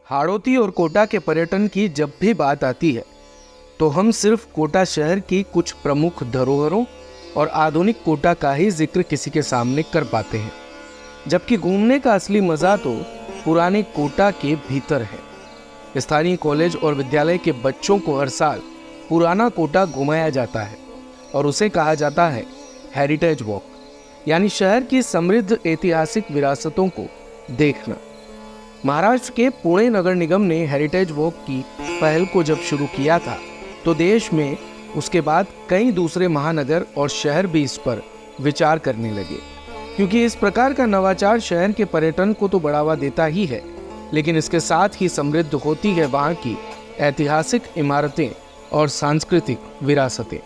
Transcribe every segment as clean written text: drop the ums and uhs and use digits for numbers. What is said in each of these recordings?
हाड़ौती और कोटा के पर्यटन की जब भी बात आती है तो हम सिर्फ कोटा शहर की कुछ प्रमुख धरोहरों और आधुनिक कोटा का ही जिक्र किसी के सामने कर पाते हैं, जबकि घूमने का असली मजा तो पुराने कोटा के भीतर है। स्थानीय कॉलेज और विद्यालय के बच्चों को हर साल पुराना कोटा घुमाया जाता है और उसे कहा जाता है हेरिटेज वॉक, यानी शहर की समृद्ध ऐतिहासिक विरासतों को देखना। महाराष्ट्र के पुणे नगर निगम ने हेरिटेज वॉक की पहल को जब शुरू किया था तो देश में उसके बाद कई दूसरे महानगर और शहर भी इस पर विचार करने लगे, क्योंकि इस प्रकार का नवाचार शहर के पर्यटन को तो बढ़ावा देता ही है, लेकिन इसके साथ ही समृद्ध होती है वहाँ की ऐतिहासिक इमारतें और सांस्कृतिक विरासतें।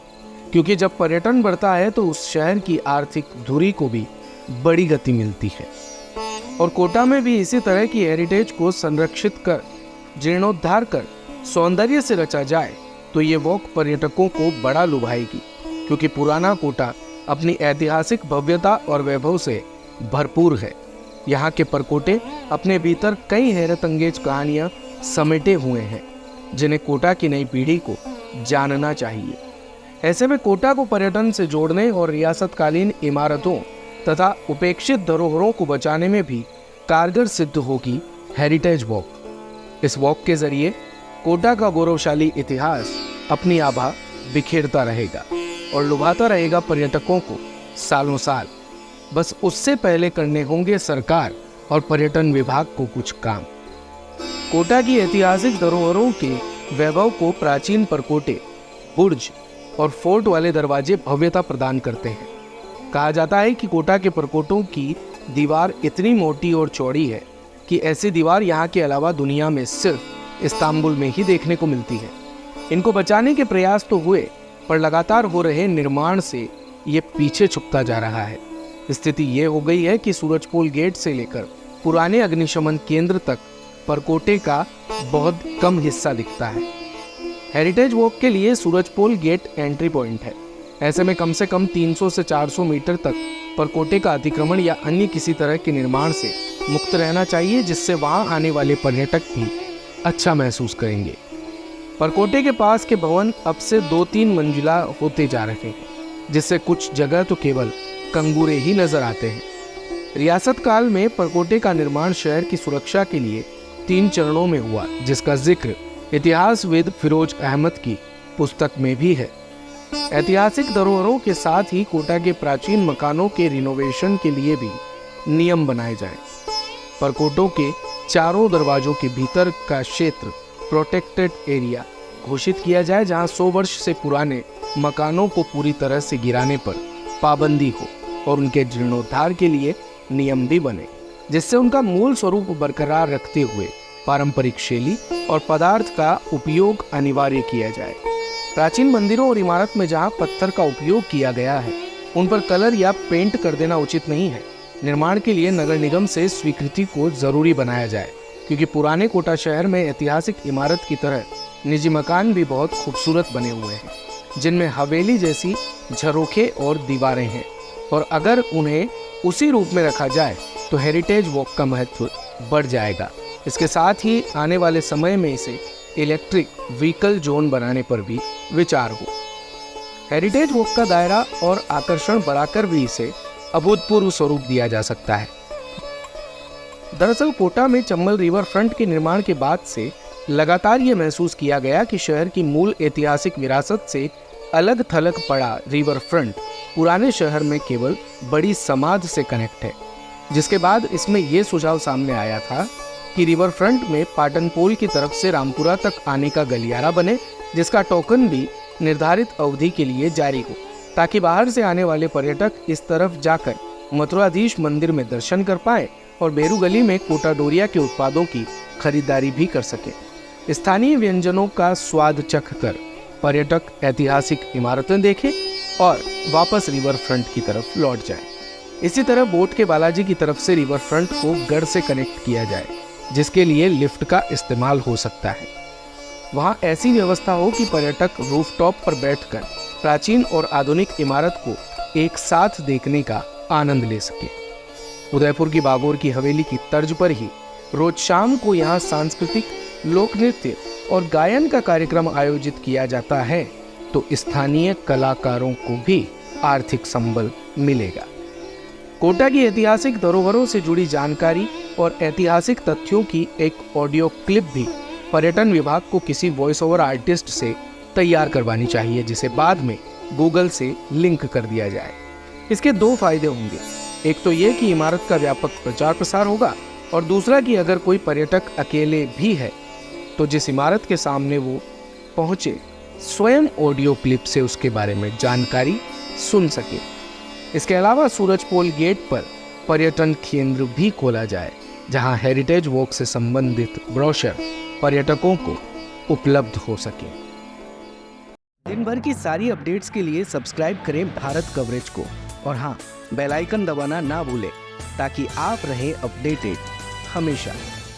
क्योंकि जब पर्यटन बढ़ता है तो उस शहर की आर्थिक धुरी को भी बड़ी गति मिलती है। और कोटा में भी इसी तरह की हेरिटेज को संरक्षित कर, जीर्णोद्धार कर सौंदर्य से रचा जाए तो ये वॉक पर्यटकों को बड़ा लुभाएगी, क्योंकि पुराना कोटा अपनी ऐतिहासिक भव्यता और वैभव से भरपूर है। यहाँ के परकोटे अपने भीतर कई हैरत अंगेज कहानियाँ समेटे हुए हैं, जिन्हें कोटा की नई पीढ़ी को जानना चाहिए। ऐसे में कोटा को पर्यटन से जोड़ने और रियासतकालीन इमारतों तथा उपेक्षित धरोहरों को बचाने में भी कारगर सिद्ध होगी हेरिटेज वॉक। इस वॉक के जरिए कोटा का गौरवशाली इतिहास अपनी आभा बिखेरता रहेगा और लुभाता रहेगा पर्यटकों को सालों साल। बस उससे पहले करने होंगे सरकार और पर्यटन विभाग को कुछ काम। कोटा की ऐतिहासिक धरोहरों के वैभव को प्राचीन परकोटे, बुर्ज और फोर्ट वाले दरवाजे भव्यता प्रदान करते हैं। कहा जाता है कि कोटा के परकोटों की दीवार इतनी मोटी और चौड़ी है कि ऐसी दीवार यहाँ के अलावा दुनिया में सिर्फ इस्तांबुल में ही देखने को मिलती है। इनको बचाने के प्रयास तो हुए, पर लगातार हो रहे निर्माण से ये पीछे छुपता जा रहा है। स्थिति ये हो गई है कि सूरजपोल गेट से लेकर पुराने अग्निशमन केंद्र तक परकोटे का बहुत कम हिस्सा दिखता है। हेरिटेज वॉक के लिए सूरजपोल गेट एंट्री पॉइंट है। ऐसे में कम से कम 300 से 400 मीटर तक परकोटे का अतिक्रमण या अन्य किसी तरह के निर्माण से मुक्त रहना चाहिए, जिससे वहां आने वाले पर्यटक भी अच्छा महसूस करेंगे। परकोटे के पास के भवन अब से 2-3 मंजिला होते जा रहे हैं, जिससे कुछ जगह तो केवल कंगूरे ही नजर आते हैं। रियासत काल में परकोटे का निर्माण शहर की सुरक्षा के लिए 3 चरणों में हुआ, जिसका जिक्र इतिहासविद फिरोज अहमद की पुस्तक में भी है। ऐतिहासिक धरोहरों के साथ ही कोटा के प्राचीन मकानों के रिनोवेशन के लिए भी नियम बनाए जाएं। परकोटों के चारों दरवाजों के भीतर का क्षेत्र प्रोटेक्टेड एरिया घोषित किया जाए, जहां 100 वर्ष से पुराने मकानों को पूरी तरह से गिराने पर पाबंदी हो और उनके जीर्णोद्धार के लिए नियम भी बने, जिससे उनका मूल स्वरूप बरकरार रखते हुए पारंपरिक शैली और पदार्थ का उपयोग अनिवार्य किया जाए। प्राचीन मंदिरों और इमारत में जहां पत्थर का उपयोग किया गया है उन पर कलर या पेंट कर देना उचित नहीं है। निर्माण के लिए नगर निगम से स्वीकृति को जरूरी बनाया जाए, क्योंकि पुराने कोटा शहर में ऐतिहासिक इमारत की तरह निजी मकान भी बहुत खूबसूरत बने हुए हैं, जिनमें हवेली जैसी झरोखे और दीवारें हैं, और अगर उन्हें उसी रूप में रखा जाए तो हेरिटेज वॉक का महत्व बढ़ जाएगा। इसके साथ ही आने वाले समय में इसे इलेक्ट्रिक व्हीकल जोन बनाने पर भी विचार हो। हेरिटेज वॉक का दायरा और आकर्षण बढ़ाकर भी इसे अभूतपूर्व स्वरूप दिया जा सकता है। दरअसल कोटा में चंबल रिवर फ्रंट के निर्माण के बाद से लगातार ये महसूस किया गया कि शहर की मूल ऐतिहासिक विरासत से अलग थलग पड़ा रिवर फ्रंट पुराने शहर में केवल बड़ी समाध से कनेक्ट है। जिसके बाद इसमें यह सुझाव सामने आया था कि रिवर फ्रंट में पाटनपोल की तरफ से रामपुरा तक आने का गलियारा बने, जिसका टोकन भी निर्धारित अवधि के लिए जारी हो, ताकि बाहर से आने वाले पर्यटक इस तरफ जाकर मथुराधीश मंदिर में दर्शन कर पाए और बेरू गली में कोटा डोरिया के उत्पादों की खरीदारी भी कर सके। स्थानीय व्यंजनों का स्वाद चख कर पर्यटक ऐतिहासिक इमारतें देखें और वापस रिवर फ्रंट की तरफ लौट जाए। इसी तरह बोट के बालाजी की तरफ से रिवर फ्रंट को गढ़ से कनेक्ट किया जाए, जिसके लिए लिफ्ट का इस्तेमाल हो सकता है। वहां ऐसी व्यवस्था हो कि पर्यटक रूफटॉप पर बैठकर प्राचीन और आधुनिक इमारत को एक साथ देखने का आनंद ले सके। उदयपुर की बागोर की हवेली की तर्ज पर ही रोज शाम को यहाँ सांस्कृतिक, लोक नृत्य और गायन का कार्यक्रम आयोजित किया जाता है, तो स्थानीय कलाकारों को भी आर्थिक संबल मिलेगा। कोटा की ऐतिहासिक धरोहरों से जुड़ी जानकारी और ऐतिहासिक तथ्यों की एक ऑडियो क्लिप भी पर्यटन विभाग को किसी वॉइस ओवर आर्टिस्ट से तैयार करवानी चाहिए, जिसे बाद में गूगल से लिंक कर दिया जाए। इसके दो फायदे होंगे। एक तो ये कि इमारत का व्यापक प्रचार प्रसार होगा, और दूसरा कि अगर कोई पर्यटक अकेले भी है तो जिस इमारत के सामने वो पहुंचे, स्वयं ऑडियो क्लिप से उसके बारे में जानकारी सुन सके। इसके अलावा सूरजपोल गेट पर पर्यटन केंद्र भी खोला जाए, जहां हेरिटेज वॉक से संबंधित ब्रोशर पर्यटकों को उपलब्ध हो सके। दिन भर की सारी अपडेट्स के लिए सब्सक्राइब करें भारत कवरेज को, और हाँ, बेल आइकन दबाना ना भूलें ताकि आप रहें अपडेटेड हमेशा।